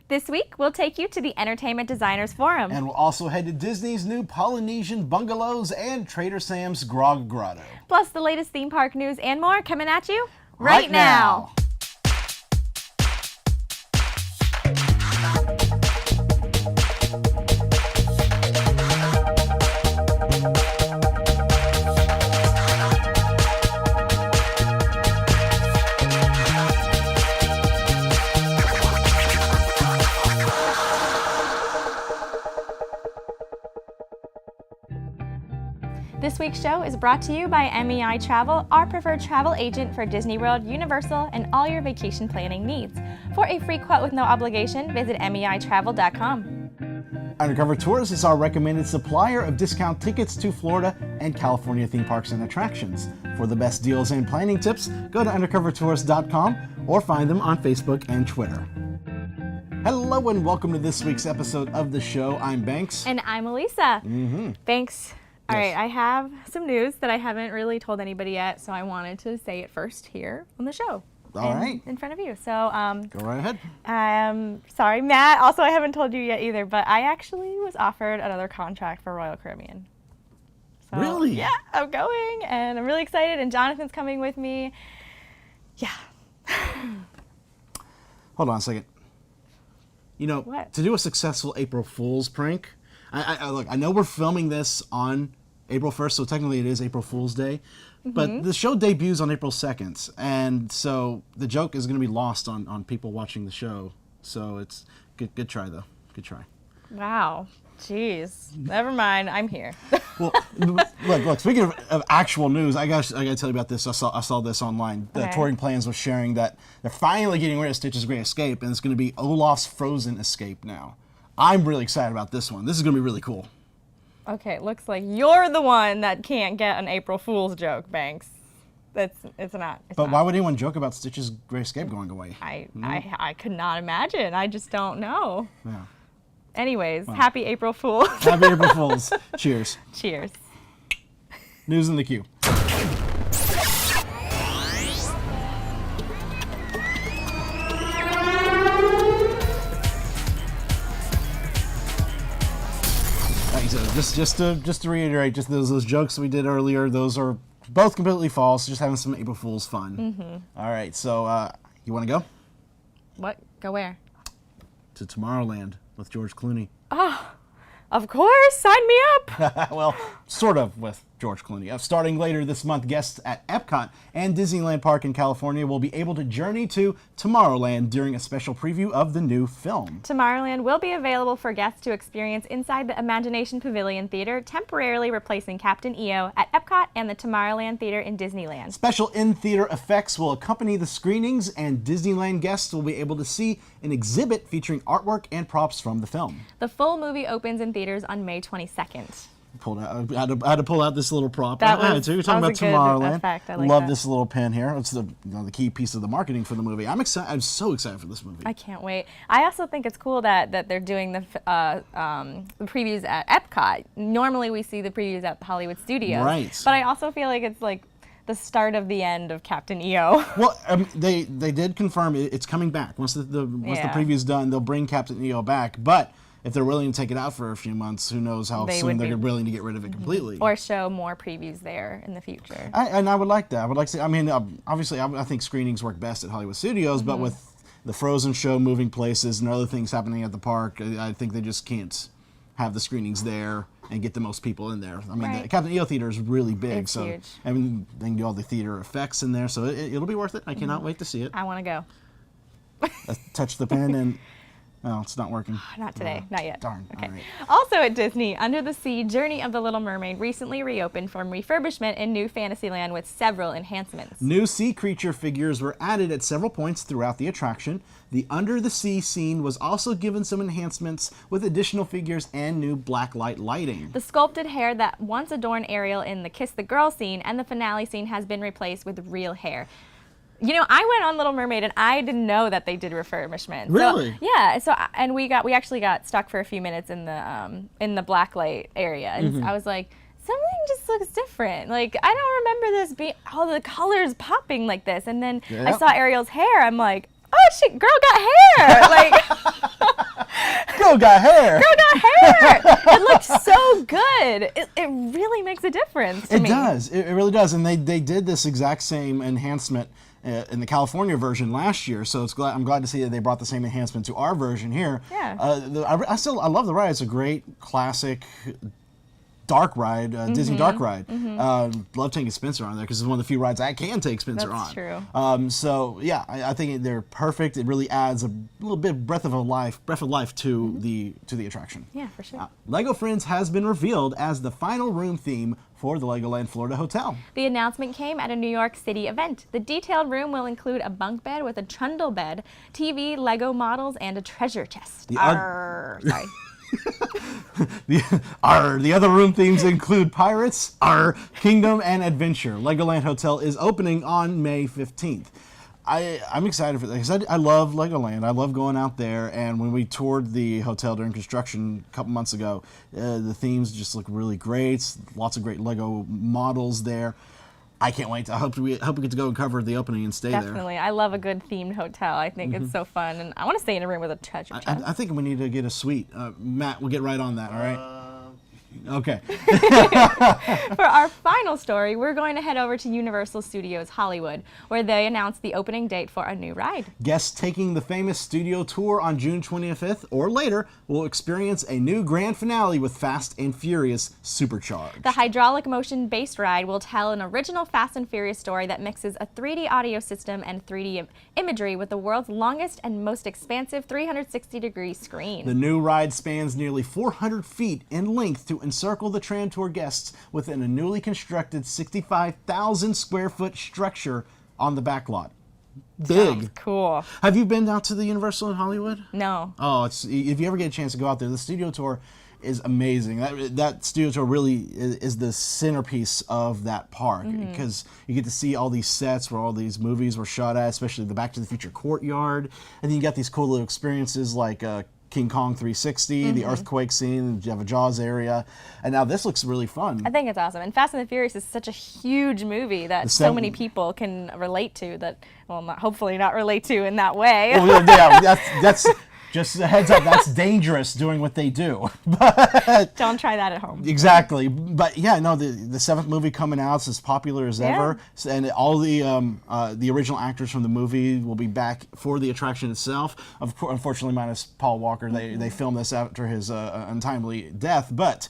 This week, we'll take you to the Entertainment Designers Forum. And we'll also head to Disney's new Polynesian bungalows and Trader Sam's Grog Grotto. Plus the latest theme park news and more coming at you right now. This week's show is brought to you by MEI Travel, our preferred travel agent for Disney World, Universal, and all your vacation planning needs. For a free quote with no obligation, visit MEItravel.com. Undercover Tours is our recommended supplier of discount tickets to Florida and California theme parks and attractions. For the best deals and planning tips, go to undercovertours.com or find them on Facebook and Twitter. Hello and welcome to this week's episode of the show. I'm Banks. And I'm Elisa. Banks. All right, I have some news that I haven't really told anybody yet, so I wanted to say it first here on the show. All right. In front of you. So, go right ahead. Sorry, Matt. Also, I haven't told you yet either, but I actually was offered another contract for Royal Caribbean. So, really? Yeah, I'm going, and I'm really excited, and Jonathan's coming with me. Yeah. Hold on a second. You know, What? To do a successful April Fool's prank, look, I know we're filming this on April 1st, so technically it is April Fool's Day, but the show debuts on April 2nd, and so the joke is going to be lost on people watching the show. So it's good try, though. Good try. Wow. Jeez. Never mind. I'm here. Well, look. Speaking of actual news, I gotta tell you about this. I saw this online. The Okay. Touring Plans was sharing that they're finally getting rid of Stitch's Great Escape, and it's going to be Olaf's Frozen Escape now. I'm really excited about this one. This is going to be really cool. Okay, it looks like you're the one that can't get an April Fool's joke, Banks. It's not. But why would anyone joke about Stitch's Great Escape going away? I could not imagine. I just don't know. Yeah. Anyways, happy April Fool. Happy April Fools. Cheers. Cheers. News in the queue. Just to reiterate, just those jokes we did earlier, those are both completely false. Just having some April Fool's fun. All right, so you want to go What? Go where? to Tomorrowland with George Clooney? Oh, of course. Sign me up. Well, sort of with George Clooney. Starting later this month, guests at Epcot and Disneyland Park in California will be able to journey to Tomorrowland during a special preview of the new film. Tomorrowland will be available for guests to experience inside the Imagination Pavilion Theater, temporarily replacing Captain EO at Epcot and the Tomorrowland Theater in Disneyland. Special in-theater effects will accompany the screenings, and Disneyland guests will be able to see an exhibit featuring artwork and props from the film. The full movie opens in theaters on May 22nd. I had to pull out this little prop. That I had was- to. You're that talking about was a good Tomorrowland. effect. I like Love that. this little pen here. It's the key piece of the marketing for the movie. I'm excited. I'm so excited for this movie. I can't wait. I also think it's cool that they're doing the previews at Epcot. Normally we see the previews at the Hollywood Studios. Right. But I also feel like it's like the start of the end of Captain EO. Well, they did confirm it's coming back. Once the preview's done, they'll bring Captain EO back. But if they're willing to take it out for a few months, who knows how soon they're willing to get rid of it completely. Or show more previews there in the future. I would like that. I would like to see, I mean, obviously, I think screenings work best at Hollywood Studios, but with the Frozen show moving places and other things happening at the park, I think they just can't have the screenings there and get the most people in there. I mean, Right. the Captain EO Theater is really big, It's so huge. I mean, they can do all the theater effects in there, so it'll be worth it. I cannot wait to see it. I want to go. Touch the pen and, oh, it's not working. Not today. Not yet. Darn. Okay. All right. Also at Disney, Under the Sea, Journey of the Little Mermaid recently reopened from refurbishment in New Fantasyland with several enhancements. New sea creature figures were added at several points throughout the attraction. The under the sea scene was also given some enhancements with additional figures and new blacklight lighting. The sculpted hair that once adorned Ariel in the Kiss the Girl scene and the finale scene has been replaced with real hair. You know, I went on Little Mermaid and I didn't know that they did refurbishment. Really? So, yeah. So and we actually got stuck for a few minutes in the blacklight area, and I was like, something just looks different. Like, I don't remember this being all the colors popping like this. And then I saw Ariel's hair. I'm like, oh shit, girl got hair. Like, Girl got hair. Girl got hair. It looks so good. It really makes a difference to me. It does. It really does. And they did this exact same enhancement in the California version last year. So I'm glad to see that they brought the same enhancement to our version here. Yeah. I love the ride. It's a great classic dark ride, Disney dark ride. Love taking Spencer on there because it's one of the few rides I can take Spencer on. That's true. So yeah, I think they're perfect. It really adds a little bit of breath of life to the attraction. Yeah, for sure. Lego Friends has been revealed as the final room theme for the Legoland Florida Hotel. The announcement came at a New York City event. The detailed room will include a bunk bed with a trundle bed, TV, Lego models, and a treasure chest. Sorry. The other room themes include Pirates, Kingdom, and Adventure. Legoland Hotel is opening on May 15th. I'm excited for that because I love Legoland. I love going out there, and when we toured the hotel during construction a couple months ago, the themes just look really great. Lots of great Lego models there. I can't wait. I hope we get to go and cover the opening and stay there. Definitely. I love a good themed hotel. I think it's so fun, and I want to stay in a room with a treasure chest. I think we need to get a suite. Matt, we'll get right on that, all right? Okay. For our final story, we're going to head over to Universal Studios Hollywood, where they announced the opening date for a new ride. Guests taking the famous studio tour on June 25th or later will experience a new grand finale with Fast and Furious Supercharged. The hydraulic motion-based ride will tell an original Fast and Furious story that mixes a 3D audio system and 3D imagery with the world's longest and most expansive 360-degree screen. The new ride spans nearly 400 feet in length to encircle the tram tour guests within a newly constructed 65,000 square foot structure on the back lot. Big. Sounds cool. Have you been down to the Universal in Hollywood? No. Oh, if you ever get a chance to go out there, the studio tour is amazing. That studio tour really is the centerpiece of that park because you get to see all these sets where all these movies were shot at, especially the Back to the Future courtyard, and then you got these cool little experiences like King Kong 360, the earthquake scene, you have a Jaws area, and now this looks really fun. I think it's awesome. And Fast and the Furious is such a huge movie that so many people can relate to that, well, hopefully not relate to in that way. Well, yeah, that's just a heads up, that's dangerous doing what they do. But don't try that at home. Exactly. But yeah, no, the seventh movie coming out is as popular as ever. And all the original actors from the movie will be back for the attraction itself. Unfortunately, minus Paul Walker. They filmed this after his untimely death. But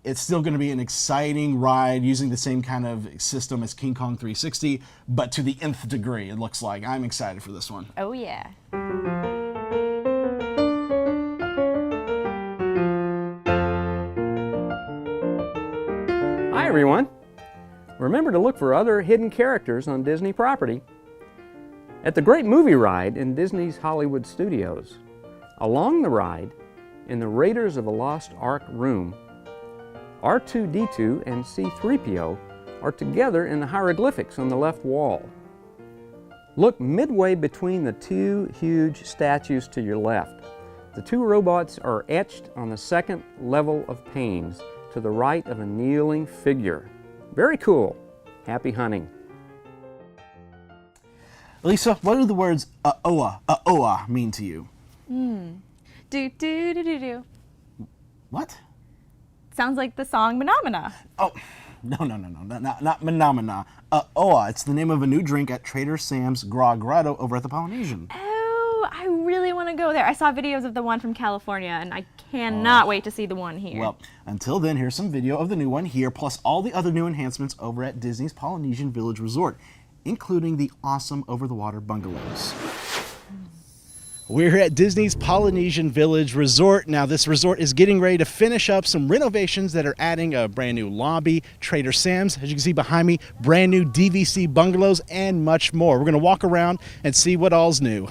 it's still going to be an exciting ride using the same kind of system as King Kong 360, but to the nth degree, it looks like. I'm excited for this one. Oh, yeah. Hi everyone! Remember to look for other hidden characters on Disney property. At the Great Movie Ride in Disney's Hollywood Studios, along the ride, in the Raiders of the Lost Ark room, R2-D2 and C-3PO are together in the hieroglyphics on the left wall. Look midway between the two huge statues to your left. The two robots are etched on the second level of panes to the right of a kneeling figure. Very cool. Happy hunting. Elisa, what do the words "aoa" mean to you? Do do do do do. What? Sounds like the song Phenomena. Oh, no, not Phenomena. Aoa. It's the name of a new drink at Trader Sam's Grotto over at the Polynesian. Oh, I really want to go there. I saw videos of the one from California, and I cannot wait to see the one here. Well, until then, here's some video of the new one here, plus all the other new enhancements over at Disney's Polynesian Village Resort, including the awesome over-the-water bungalows. We're here at Disney's Polynesian Village Resort. Now, this resort is getting ready to finish up some renovations that are adding a brand new lobby, Trader Sam's, as you can see behind me, brand new DVC bungalows, and much more. We're going to walk around and see what all's new.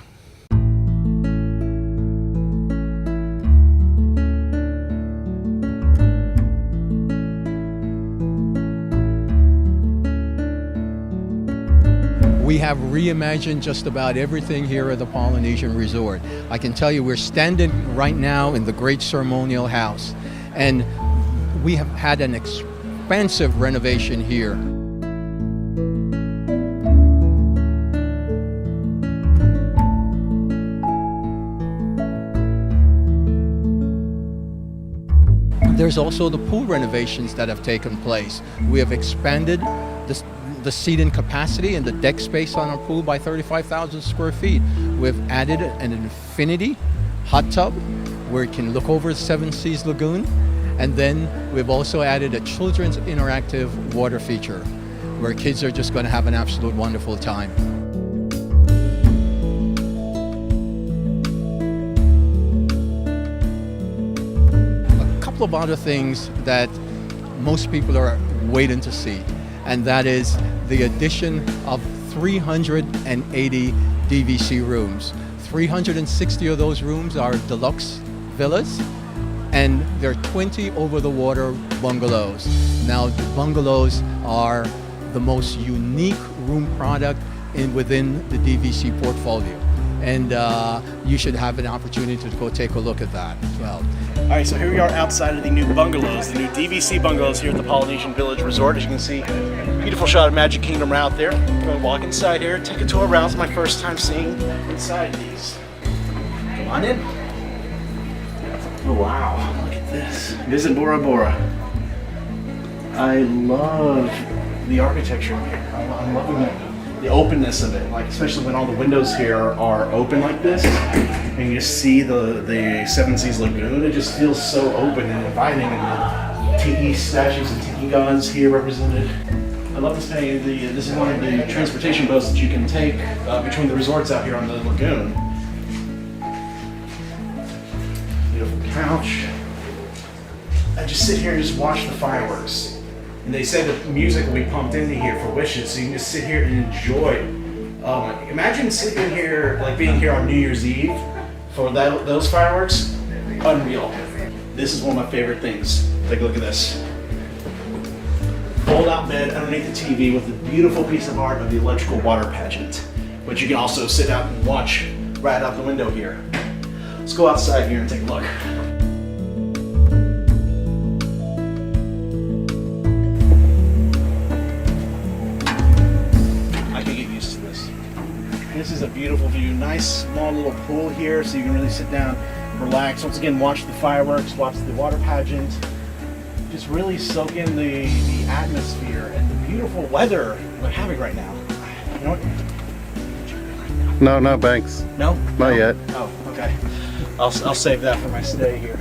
We have reimagined just about everything here at the Polynesian Resort. I can tell you we're standing right now in the Great Ceremonial House, and we have had an expansive renovation here. There's also the pool renovations that have taken place. We have expanded the seating capacity and the deck space on our pool by 35,000 square feet. We've added an infinity hot tub where it can look over the Seven Seas Lagoon. And then we've also added a children's interactive water feature where kids are just going to have an absolute wonderful time. A couple of other things that most people are waiting to see, and that is the addition of 380 DVC rooms. 360 of those rooms are deluxe villas, and there are 20 over-the-water bungalows. Now, the bungalows are the most unique room product within the DVC portfolio, and you should have an opportunity to go take a look at that as well. All right, so here we are outside of the new bungalows, the new DVC bungalows here at the Polynesian Village Resort. As you can see, beautiful shot of Magic Kingdom right out there. I'm gonna walk inside here, take a tour around. It's my first time seeing inside these. Come on in. Oh wow, look at this. Visit Bora Bora. I love the architecture here. I'm loving the openness of it, like especially when all the windows here are open like this, and you just see the Seven Seas Lagoon. It just feels so open and inviting, and the tiki statues and tiki gods here represented. I love this thing. This is one of the transportation boats that you can take between the resorts out here on the lagoon. Beautiful couch. I just sit here and just watch the fireworks. And they say that music will be pumped into here for wishes, so you can just sit here and enjoy. Imagine sitting here, like being here on New Year's Eve for those fireworks. Unreal. This is one of my favorite things. Take a look at this. Fold out bed underneath the TV with a beautiful piece of art of the electrical water pageant, which you can also sit out and watch right out the window here. Let's go outside here and take a look. This is a beautiful view. Nice small little pool here so you can really sit down, relax. Once again, watch the fireworks, watch the water pageant. Just really soak in the atmosphere and the beautiful weather we're having right now. You know what? No, thanks. No? Not yet. Oh, okay. I'll save that for my stay here.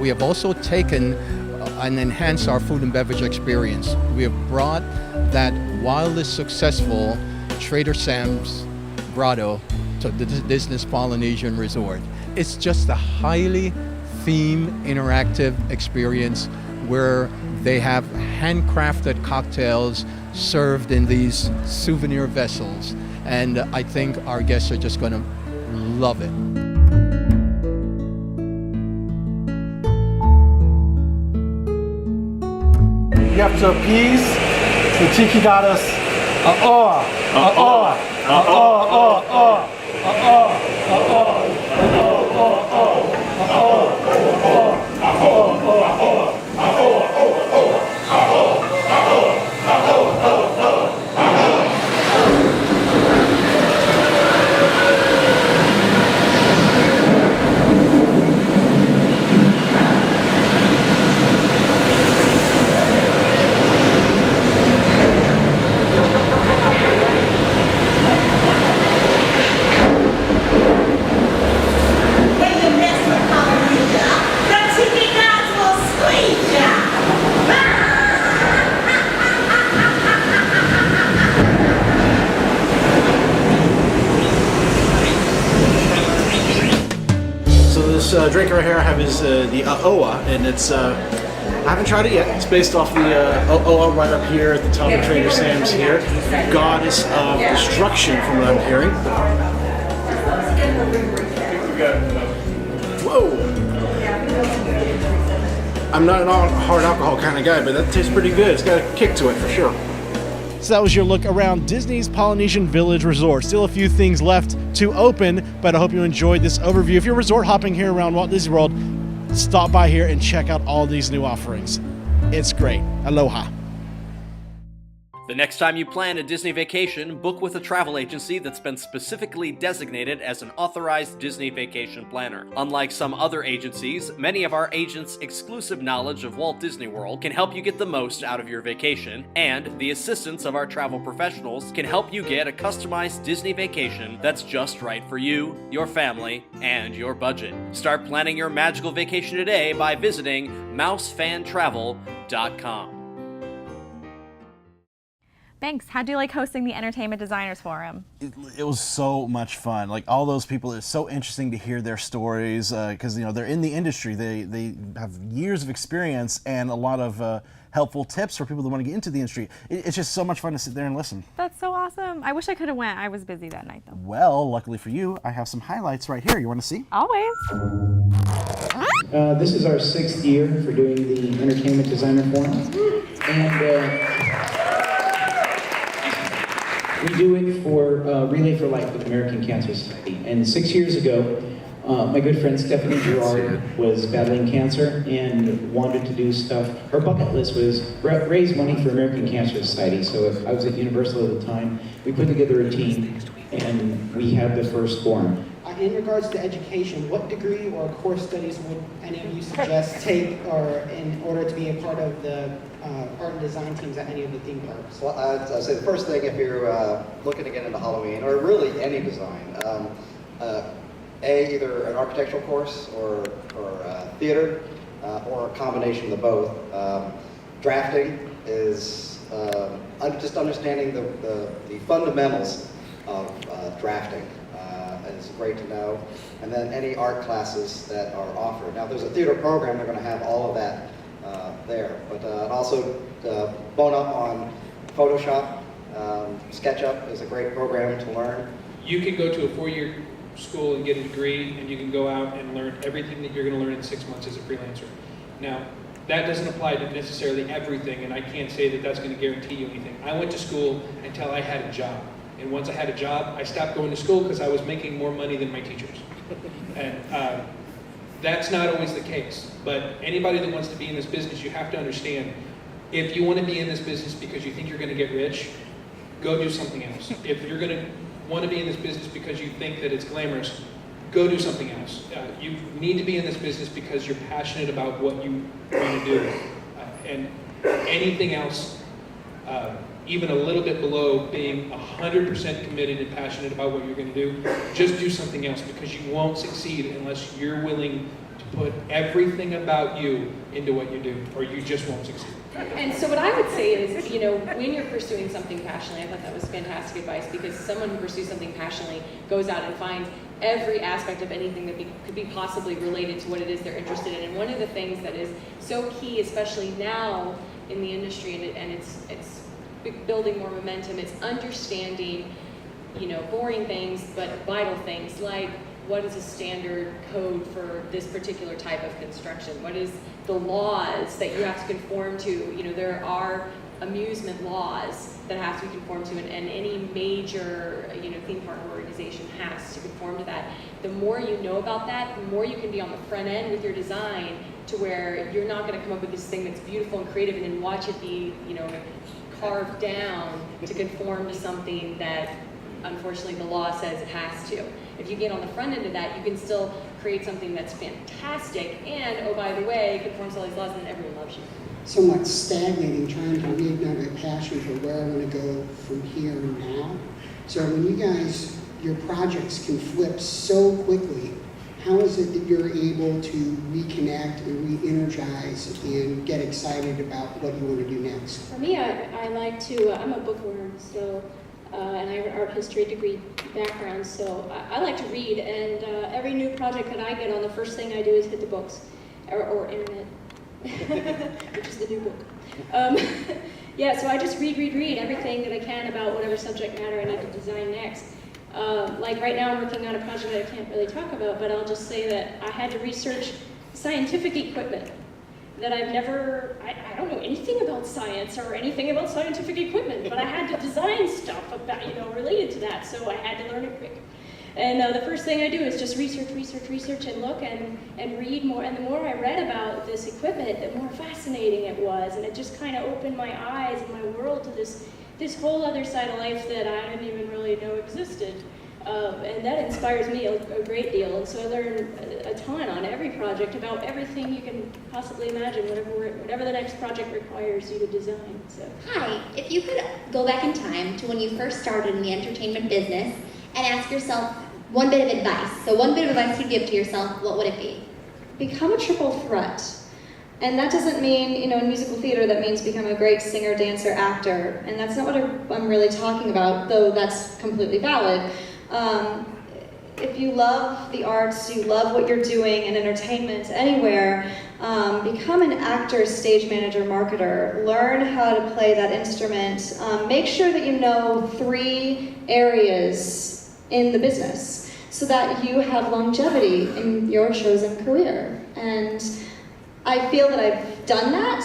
We have also taken and enhanced our food and beverage experience. We have brought that wildly successful Trader Sam's grotto to the Disney's Polynesian Resort. It's just a highly themed interactive experience where they have handcrafted cocktails served in these souvenir vessels, and I think our guests are just going to love it. You have to appease the tiki goddess. Drink right here I have is the Aoa, and it's I haven't tried it yet. It's based off the Aoa right up here at the top of Trader Sam's here. Goddess of destruction, from what I'm hearing. Whoa! I'm not an hard alcohol kind of guy, but that tastes pretty good. It's got a kick to it for sure. So that was your look around Disney's Polynesian Village Resort. Still a few things left to open, but I hope you enjoyed this overview. If you're resort hopping here around Walt Disney World, stop by here and check out all these new offerings. It's great. Aloha. The next time you plan a Disney vacation, book with a travel agency that's been specifically designated as an authorized Disney vacation planner. Unlike some other agencies, many of our agents' exclusive knowledge of Walt Disney World can help you get the most out of your vacation, and the assistance of our travel professionals can help you get a customized Disney vacation that's just right for you, your family, and your budget. Start planning your magical vacation today by visiting mousefantravel.com. Thanks. How'd you like hosting the Entertainment Designers Forum? It was so much fun. Like, all those people, it's so interesting to hear their stories because they're in the industry. They have years of experience and a lot of helpful tips for people that want to get into the industry. It's just so much fun to sit there and listen. That's so awesome. I wish I could have went. I was busy that night though. Well, luckily for you, I have some highlights right here. You want to see? Always. This is our 6th year for doing the Entertainment Designer Forum, and we do it for Relay for Life with American Cancer Society. And 6 years ago, my good friend Stephanie Gerard was battling cancer and wanted to do stuff. Her bucket list was raise money for American Cancer Society. So I was at Universal at the time. We put together a team, and we had the first forum. In regards to education, what degree or course studies would any of you suggest take or in order to be a part of the art and design teams at any of the theme parks? Well, I'd say the first thing, if you're looking to get into Halloween, or really any design, either an architectural course or theater, or a combination of the both. Drafting is just understanding the fundamentals of drafting. Is great to know. And then any art classes that are offered. Now, if there's a theater program, they're going to have all of that there. But also bone up on Photoshop. SketchUp is a great program to learn. You can go to a 4-year school and get a degree, and you can go out and learn everything that you're going to learn in 6 months as a freelancer. Now, that doesn't apply to necessarily everything, and I can't say that that's going to guarantee you anything. I went to school until I had a job. And once I had a job, I stopped going to school because I was making more money than my teachers. And that's not always the case. But anybody that wants to be in this business, you have to understand, if you want to be in this business because you think you're going to get rich, go do something else. If you're going to want to be in this business because you think that it's glamorous, go do something else. You need to be in this business because you're passionate about what you want to do. And anything else, even a little bit below being 100% committed and passionate about what you're going to do, just do something else, because you won't succeed unless you're willing to put everything about you into what you do, or you just won't succeed. And so what I would say is, when you're pursuing something passionately, I thought that was fantastic advice, because someone who pursues something passionately goes out and finds every aspect of anything that could be possibly related to what it is they're interested in. And one of the things that is so key, especially now in the industry, and it's building more momentum, it's understanding, boring things, but vital things, like what is a standard code for this particular type of construction? What is the laws that you have to conform to? There are amusement laws that have to be conformed to, and any major, theme park organization has to conform to that. The more you know about that, the more you can be on the front end with your design, to where you're not going to come up with this thing that's beautiful and creative and then watch it be, carved down to conform to something that unfortunately the law says it has to. If you get on the front end of that, you can still create something that's fantastic, and oh, by the way, conforms to all these laws, and everyone loves you. Somewhat stagnating, trying to reignite a passion for where I want to go from here and now. So when you guys, your projects can flip so quickly, how is it that you're able to reconnect and re-energize and get excited about what you want to do next? For me, I like to, I'm a bookworm, so, and I have an art history degree background, so I like to read, and every new project that I get on, the first thing I do is hit the books, or internet, which is the new book. Yeah, so I just read everything that I can about whatever subject matter I need to design next. Like right now I'm working on a project that I can't really talk about, but I'll just say that I had to research scientific equipment that I don't know anything about science or anything about scientific equipment, but I had to design stuff about, related to that, so I had to learn it quick. And the first thing I do is just research and look and read more. And the more I read about this equipment, the more fascinating it was. And it just kind of opened my eyes and my world to this this whole other side of life that I didn't even really know existed. And that inspires me a great deal. And so I learn a ton on every project about everything you can possibly imagine, whatever the next project requires you to design. So. Hi, if you could go back in time to when you first started in the entertainment business and ask yourself one bit of advice. So one bit of advice you'd give to yourself, what would it be? Become a triple threat. And that doesn't mean, in musical theater, that means become a great singer, dancer, actor. And that's not what I'm really talking about, though that's completely valid. If you love the arts, you love what you're doing in entertainment, anywhere, become an actor, stage manager, marketer. Learn how to play that instrument. Make sure that you know 3 areas in the business so that you have longevity in your chosen career. And I feel that I've done that,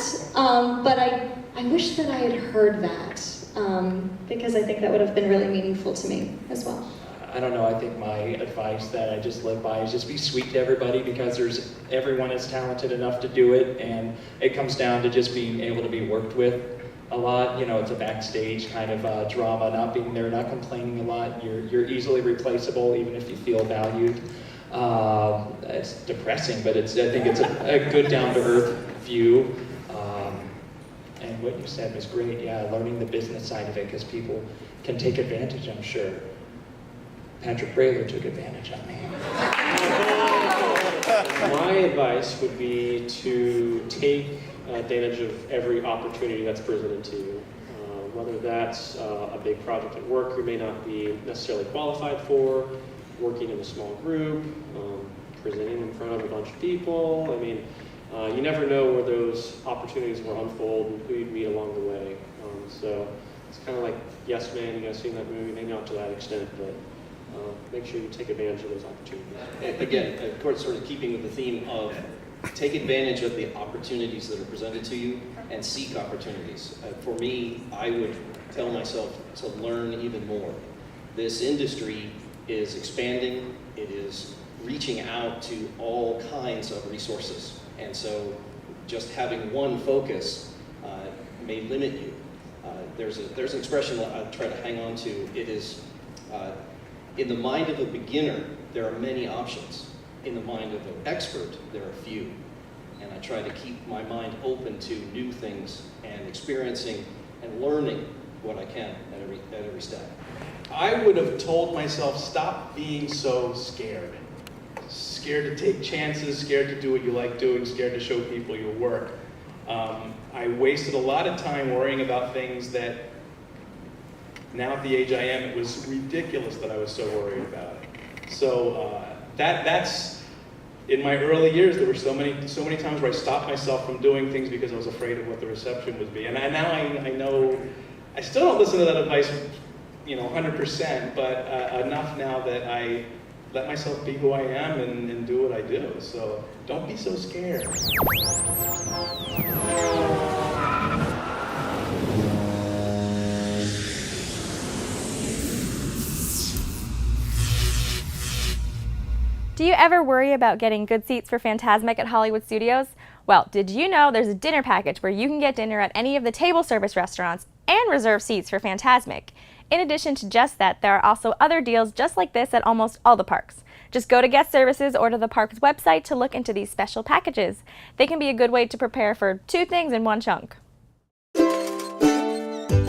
but I wish that I had heard that, because I think that would have been really meaningful to me as well. I don't know, I think my advice that I just live by is just be sweet to everybody, because everyone is talented enough to do it, and it comes down to just being able to be worked with a lot. It's a backstage kind of drama, not being there, not complaining a lot. You're easily replaceable even if you feel valued. It's depressing, but I think it's a good down-to-earth view. And what you said was great, yeah, learning the business side of it, because people can take advantage, I'm sure. Patrick Brayler took advantage of me. My advice would be to take advantage of every opportunity that's presented to you. Whether that's a big project at work you may not be necessarily qualified for, working in a small group, presenting in front of a bunch of people. I mean, you never know where those opportunities will unfold and who you'd meet along the way. So it's kind of like Yes Man, you guys seen that movie? Maybe not to that extent, but make sure you take advantage of those opportunities. Again, of course, sort of keeping with the theme of take advantage of the opportunities that are presented to you and seek opportunities. For me, I would tell myself to learn even more. This industry is expanding. It is reaching out to all kinds of resources. And so just having one focus may limit you. There's an expression that I try to hang on to. It is, in the mind of a beginner, there are many options. In the mind of an expert, there are few. And I try to keep my mind open to new things and experiencing and learning what I can at every step. I would have told myself, stop being so scared. Scared to take chances, scared to do what you like doing, scared to show people your work. I wasted a lot of time worrying about things that, now at the age I am, it was ridiculous that I was so worried about it. So that's, in my early years, there were so many times where I stopped myself from doing things because I was afraid of what the reception would be. And now I know, I still don't listen to that advice 100%, but enough now that I let myself be who I am and do what I do. So don't be so scared. Do you ever worry about getting good seats for Fantasmic at Hollywood Studios? Well, did you know there's a dinner package where you can get dinner at any of the table service restaurants and reserve seats for Fantasmic? In addition to just that, there are also other deals just like this at almost all the parks. Just go to guest services or to the park's website to look into these special packages. They can be a good way to prepare for 2 things in one chunk.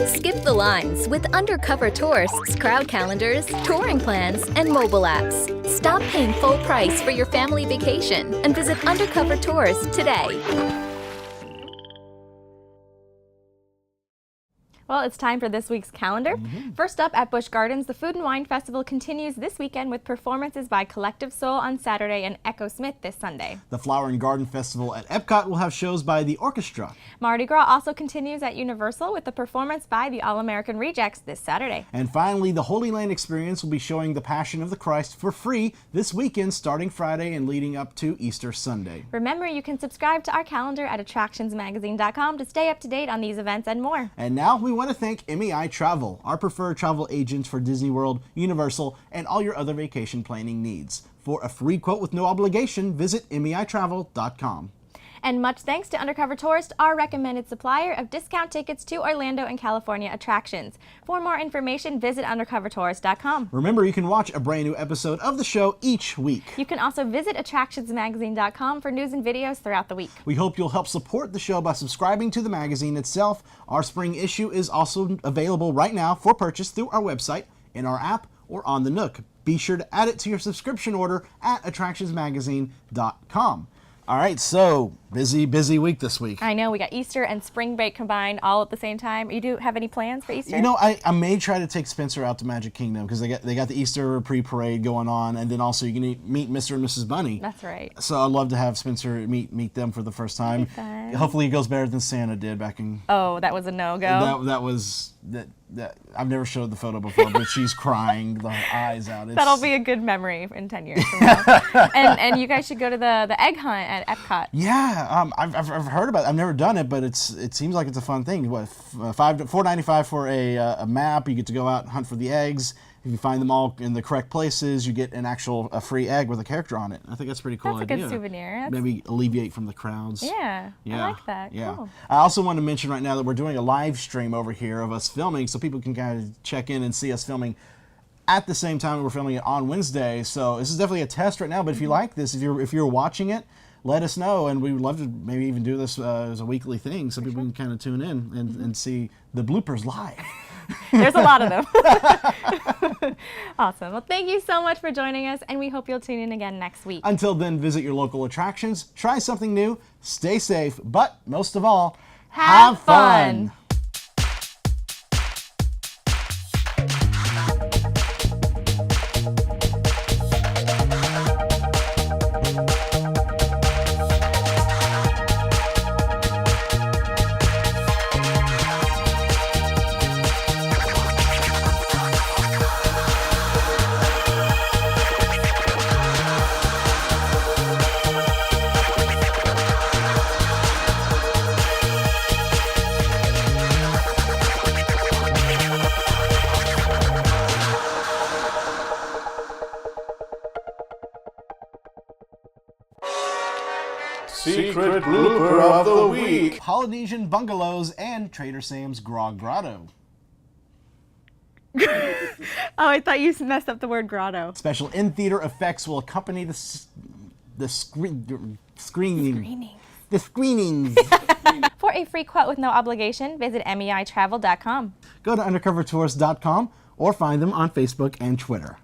Skip the lines with undercover tourists, crowd calendars, touring plans, and mobile apps. Stop paying full price for your family vacation and visit Undercover Tours today. Well, it's time for this week's calendar. First up at Busch Gardens, the Food and Wine Festival continues this weekend with performances by Collective Soul on Saturday and Echo Smith this Sunday. The Flower and Garden Festival at Epcot will have shows by the orchestra. Mardi Gras also continues at Universal with a performance by the All-American Rejects this Saturday. And finally, the Holy Land Experience will be showing the Passion of the Christ for free this weekend, starting Friday and leading up to Easter Sunday. Remember, you can subscribe to our calendar at attractionsmagazine.com to stay up to date on these events and more. And now we want to thank MEI Travel, our preferred travel agent for Disney World, Universal, and all your other vacation planning needs. For a free quote with no obligation, visit MEItravel.com. And much thanks to Undercover Tourist, our recommended supplier of discount tickets to Orlando and California attractions. For more information, visit undercovertourist.com. Remember, you can watch a brand new episode of the show each week. You can also visit attractionsmagazine.com for news and videos throughout the week. We hope you'll help support the show by subscribing to the magazine itself. Our spring issue is also available right now for purchase through our website, in our app, or on the Nook. Be sure to add it to your subscription order at attractionsmagazine.com. All right, so busy week this week. I know, we got Easter and spring break combined all at the same time. You do have any plans for Easter? You know, I may try to take Spencer out to Magic Kingdom because they got the Easter pre-parade going on, and then also you can meet Mr. and Mrs. Bunny. That's right. So I'd love to have Spencer meet them for the first time. Hopefully it goes better than Santa did back in. Oh, that was a no-go. That I've never showed the photo before, but she's crying the eyes out. That'll be a good memory in 10 years from now. and you guys should go to the egg hunt at Epcot. Yeah, I've heard about it. I've never done it, but it seems like it's a fun thing. What, $4.95 for a map? You get to go out and hunt for the eggs. If you find them all in the correct places, you get a free egg with a character on it. I think that's a pretty cool idea. That's a good souvenir. Maybe alleviate from the crowds. Yeah, I like that. Yeah. Cool. I also want to mention right now that we're doing a live stream over here of us filming, so people can kind of check in and see us filming at the same time we're filming it on Wednesday. So this is definitely a test right now. But if you like this, if you're watching it, let us know, and we would love to maybe even do this as a weekly thing, so people can kind of tune in and see the bloopers live. There's a lot of them. Awesome. Well, thank you so much for joining us, and we hope you'll tune in again next week. Until then, visit your local attractions, try something new, stay safe, but most of all, have fun. Secret Blooper of the Week. Polynesian Bungalows and Trader Sam's Grog Grotto. Oh, I thought you messed up the word grotto. Special in-theater effects will accompany the screenings. For a free quote with no obligation, visit meitravel.com. Go to undercovertourist.com or find them on Facebook and Twitter.